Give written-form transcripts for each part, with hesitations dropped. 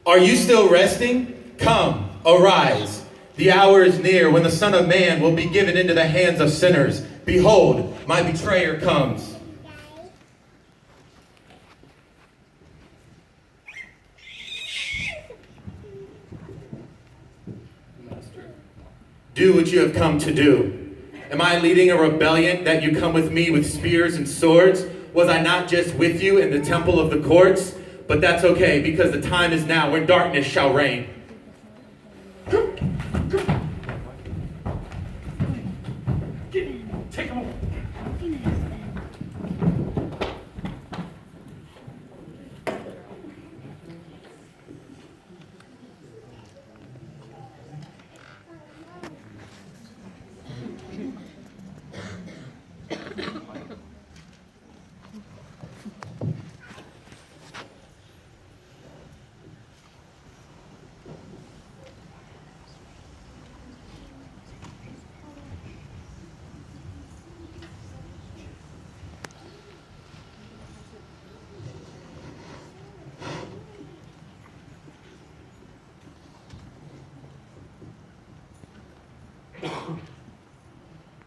Are you still resting? Come, arise. The hour is near when the Son of Man will be given into the hands of sinners. Behold, my betrayer comes. Do what you have come to do. Am I leading a rebellion that you come with me with spears and swords? Was I not just with you in the temple of the courts? But that's okay, because the time is now when darkness shall reign. Take him over.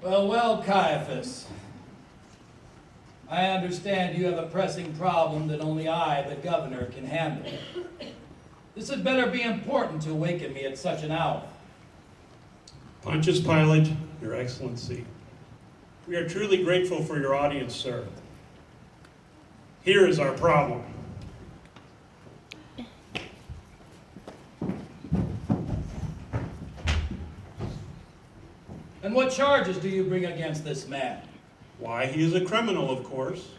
Well, Caiaphas. I understand you have a pressing problem that only I, the governor, can handle. This had better be important to awaken me at such an hour. Pontius Pilate, Your Excellency, we are truly grateful for your audience, sir. Here is our problem. And what charges do you bring against this man? Why, he is a criminal, of course.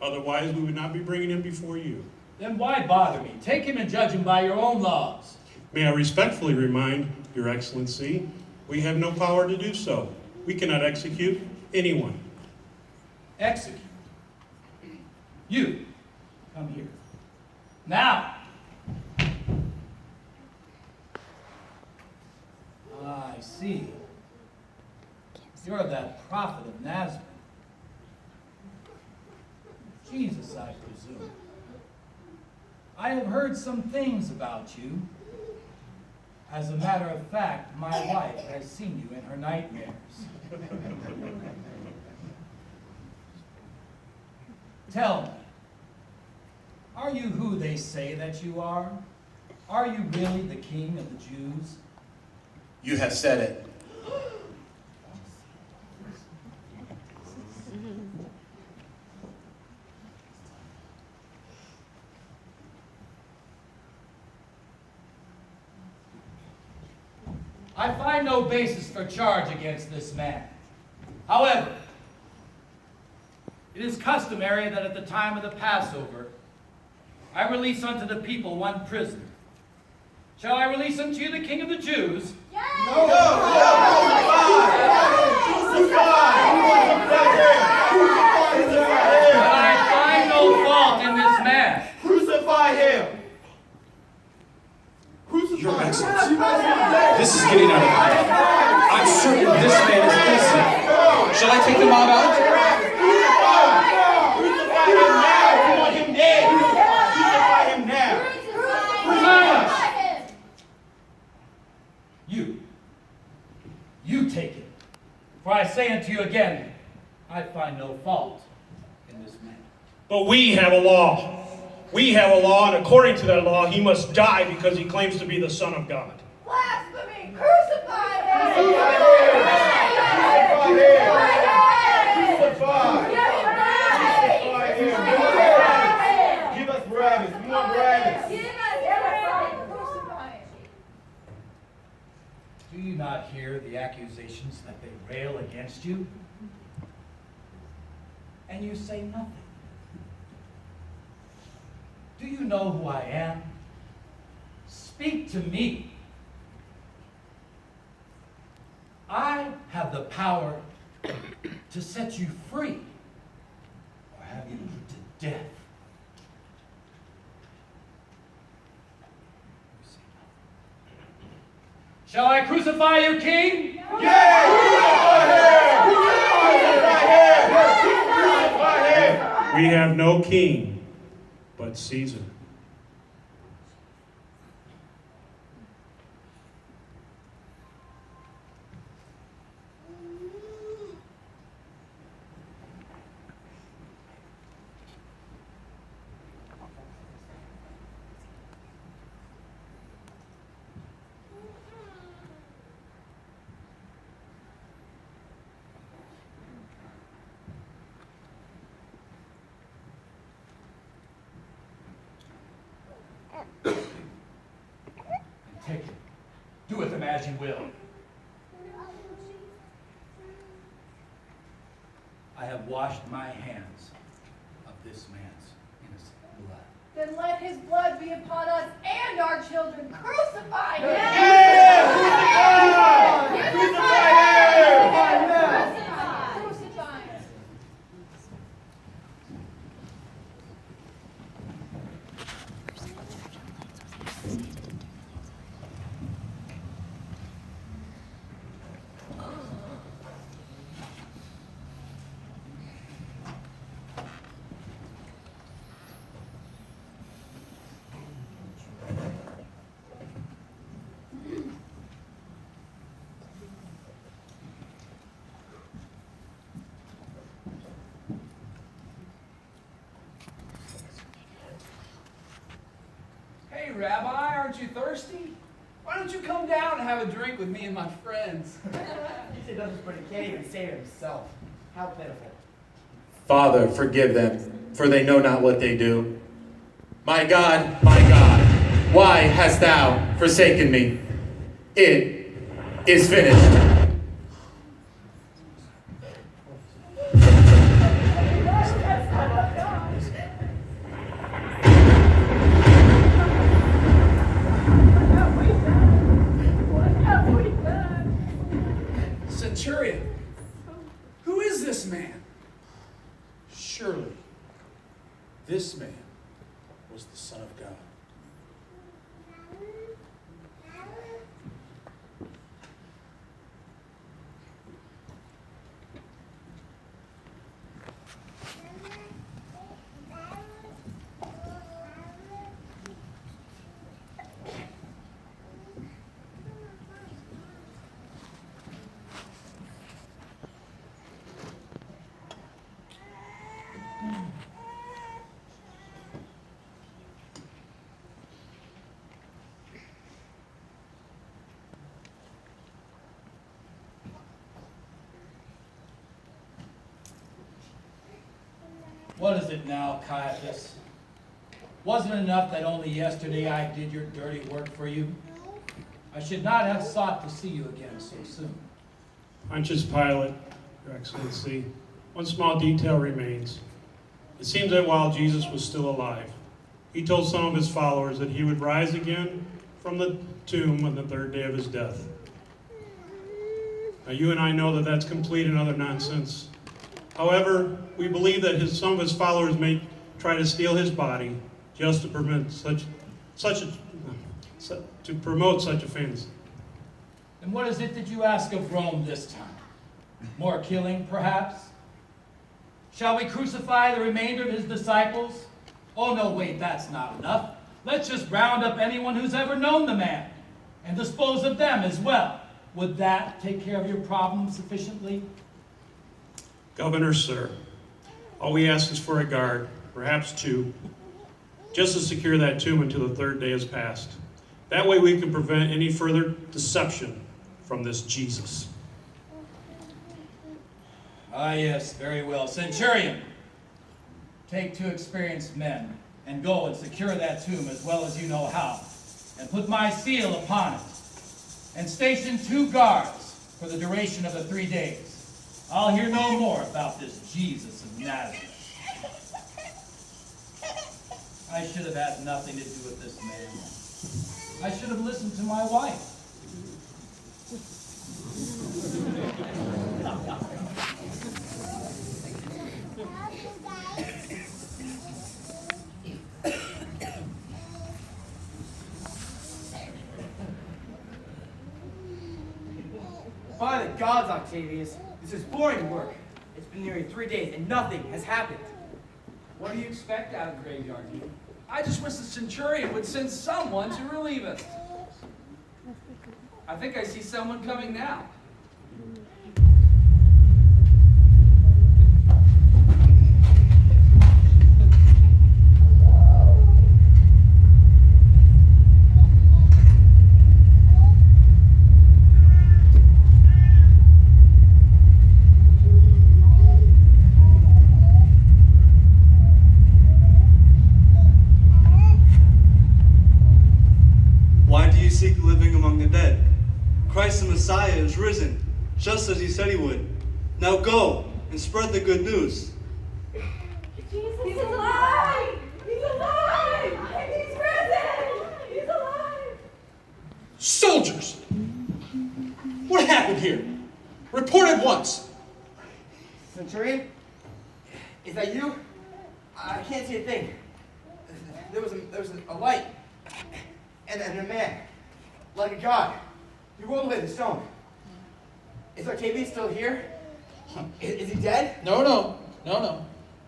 Otherwise, we would not be bringing him before you. Then why bother me? Take him and judge him by your own laws. May I respectfully remind Your Excellency, we have no power to do so. We cannot execute anyone. Execute. You, come here. Now. I see. You're that prophet of Nazareth. Jesus, I presume. I have heard some things about you. As a matter of fact, my wife has seen you in her nightmares. Tell me, are you who they say that you are? Are you really the king of the Jews? You have said it. I find no basis for charge against this man. However, it is customary that at the time of the Passover, I release unto the people one prisoner. Shall I release unto you the King of the Jews? Yes! But I find no fault in this man. Crucify him! Your Excellency, this is getting out of hand. I'm certain this man is innocent. Shall I take the mob out? Crucify him now! We want him dead! Crucify him now! Silence! You take it. For I say unto you again, I find no fault in this man. But we have a law. We have a law, and according to that law, he must die because he claims to be the Son of God. Blasphemy! Crucify him! Give us Barabbas. We want Barabbas. Do you not hear the accusations that they rail against you? And you say nothing. Do you know who I am? Speak to me. I have the power to set you free or have you put to death. Shall I crucify you, King? We have no king but Caesar. Do with them as you will. I have washed my hands of this man's innocent blood. Then let his blood be upon us and our children. Crucify him! Yeah! Crucify! Crucify him! Crucify him! Hey, Rabbi, aren't you thirsty? Why don't you come down and have a drink with me and my friends? He said nothing but he can't even save himself. How pitiful. Father, forgive them, for they know not what they do. My God, why hast thou forsaken me? It is finished. Centurion, who is this man? Surely, this man was the Son of God. What is it now, Caiaphas? Wasn't it enough that only yesterday I did your dirty work for you? I should not have sought to see you again so soon. Pontius Pilate, Your Excellency, one small detail remains. It seems that while Jesus was still alive, he told some of his followers that he would rise again from the tomb on the third day of his death. Now, you and I know that that's complete and utter nonsense. However, we believe that some of his followers may try to steal his body just to promote such a fantasy. And what is it that you ask of Rome this time? More killing, perhaps? Shall we crucify the remainder of his disciples? Oh, no, wait, that's not enough. Let's just round up anyone who's ever known the man and dispose of them as well. Would that take care of your problem sufficiently? Governor, sir, all we ask is for a guard, perhaps two, just to secure that tomb until the third day has passed. That way we can prevent any further deception from this Jesus. Ah, yes, very well. Centurion, take 2 experienced men and go and secure that tomb as well as you know how, and put my seal upon it, and station 2 guards for the duration of the 3 days. I'll hear no more about this Jesus of Nazareth. I should have had nothing to do with this man. I should have listened to my wife. By the gods, Octavius, this is boring work. It's been nearly 3 days and nothing has happened. What do you expect out of Graveyard Keeper? I just wish the Centurion would send someone to relieve us. I think I see someone coming now. Why do you seek living among the dead? Messiah is risen, just as he said he would. Now go and spread the good news. He's alive! He's alive! He's risen! He's alive! Soldiers! What happened here? Report at once. Centurion? Is that you? I can't see a thing. There was a light. And a man. Like a god. He rolled away the stone. Is Octavius still here? Is he dead? No.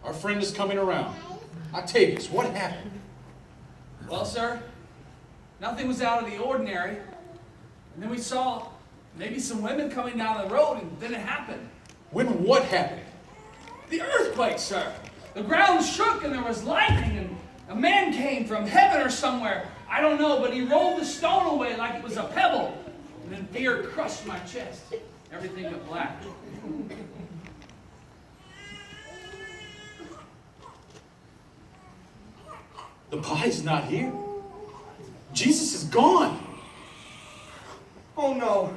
Our friend is coming around. Octavius, what happened? Well, sir, nothing was out of the ordinary. And then we saw maybe some women coming down the road, and then it happened. When what happened? The earthquake, sir. The ground shook and there was lightning, and a man came from heaven or somewhere. I don't know, but he rolled the stone away like it was a pebble. And then fear crushed my chest. Everything went black. The body's not here. Jesus is gone. Oh no.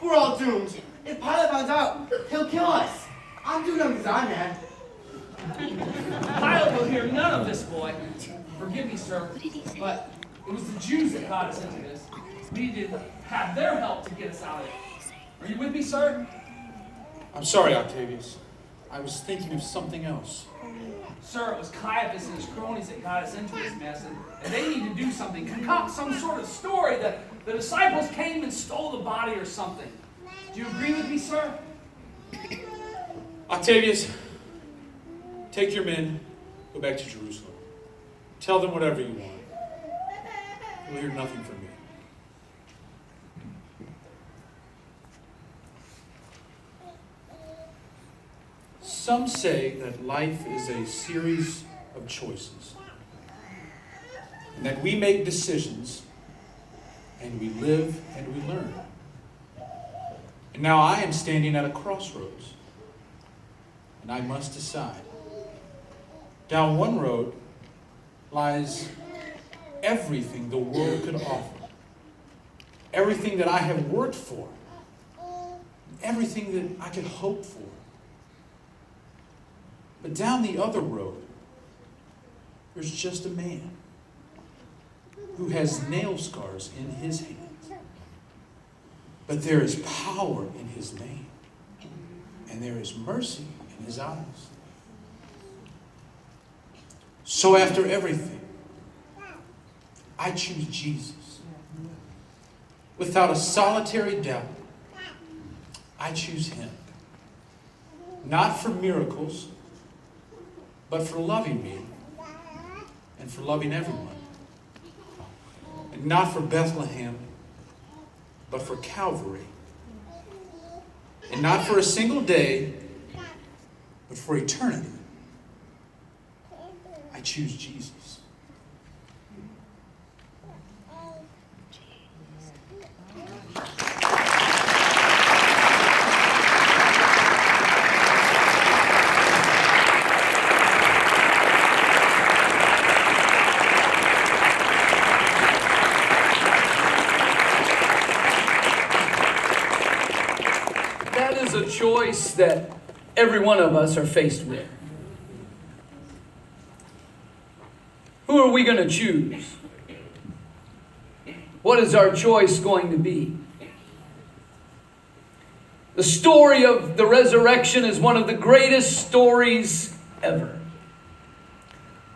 We're all doomed. If Pilate finds out, he'll kill us. I'm doing no design, man. Pilate will hear none of this, boy. Forgive me, sir, but it was the Jews that got us into this. We needed to have their help to get us out of it. Are you with me, sir? I'm sorry, Octavius. I was thinking of something else. Sir, it was Caiaphas and his cronies that got us into this mess, and they need to do something, concoct some sort of story that the disciples came and stole the body or something. Do you agree with me, sir? Octavius, take your men, go back to Jerusalem. Tell them whatever you want. You'll hear nothing from me. Some say that life is a series of choices, and that we make decisions, and we live and we learn. And now I am standing at a crossroads, and I must decide. Down one road lies everything the world could offer, everything that I have worked for, everything that I could hope for. But down the other road, there's just a man who has nail scars in his hands. But there is power in his name, and there is mercy in his eyes. So after everything, I choose Jesus. Without a solitary doubt, I choose him. Not for miracles, but for loving me and for loving everyone. And not for Bethlehem, but for Calvary. And not for a single day, but for eternity. I choose Jesus. That is a choice that every one of us are faced with. Who are we going to choose? What is our choice going to be? The story of the resurrection is one of the greatest stories ever.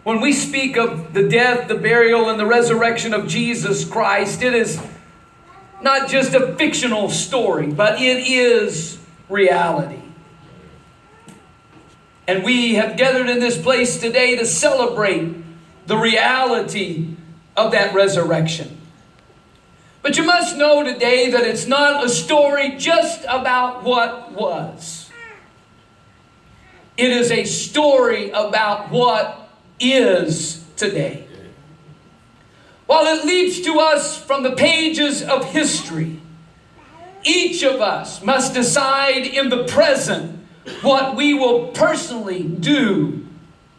When we speak of the death, the burial, and the resurrection of Jesus Christ, it is not just a fictional story, but it is reality. And we have gathered in this place today to celebrate the reality of that resurrection. But you must know today that it's not a story just about what was. It is a story about what is today. While it leaps to us from the pages of history, each of us must decide in the present what we will personally do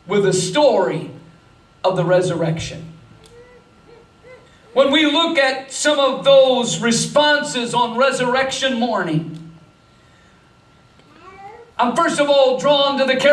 with the story of the resurrection. When we look at some of those responses on resurrection morning, I'm first of all drawn to the character